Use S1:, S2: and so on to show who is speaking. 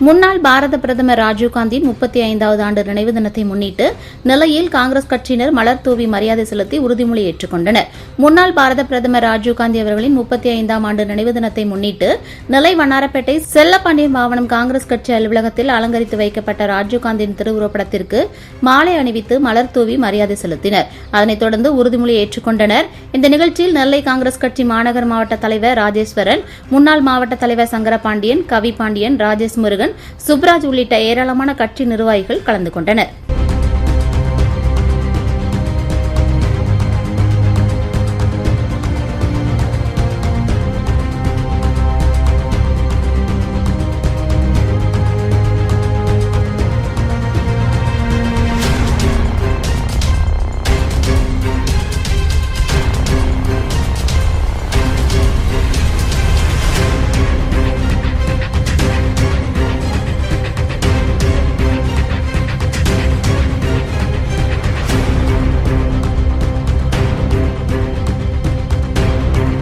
S1: முன்னாள் பாரத பிரதமர் ராஜீவ்காந்தியின் 35வது ஆண்டு நினைவு தினத்தை முன்னிட்டு நெல்லையில் காங்கிரஸ் கட்சியினர் மலர் தூவி மரியாதை செலுத்தி உறுதிமொழி ஏற்றுக் கொண்டனர். முன்னாள் பாரத பிரதமர் ராஜீவ்காந்தி அவர்களின் 35ஆம் ஆண்டு நினைவு தினத்தை முன்னிட்டு நெல்லை வண்ணாரப்பேட்டை செல்லப்பாண்டியன் பாவனம் காங்கிரஸ் கட்சி அலுவலகத்தில் அலங்கரித்து வைக்கப்பட்ட ராஜீவ்காந்தியின் திருவுருவப்படத்திற்கு மாலை அணிவித்து மலர் தூவி மரியாதை செலுத்தினர். அதனைத் தொடர்ந்து உறுதிமொழி ஏற்றுக்கொண்டனர். இந்த நிகழ்ச்சியில் நெல்லை காங்கிரஸ் கட்சி மாநகர் மாவட்ட தலைவர் ராஜேஸ்வரன், முன்னாள் மாவட்ட தலைவர் சங்கரபாண்டியன், கவி பாண்டியன், ராஜேஷ் முருகன், சுப்ராஜ் உள்ளிட்ட ஏராளமான கட்சி நிர்வாகிகள் கலந்து கொண்டனர்.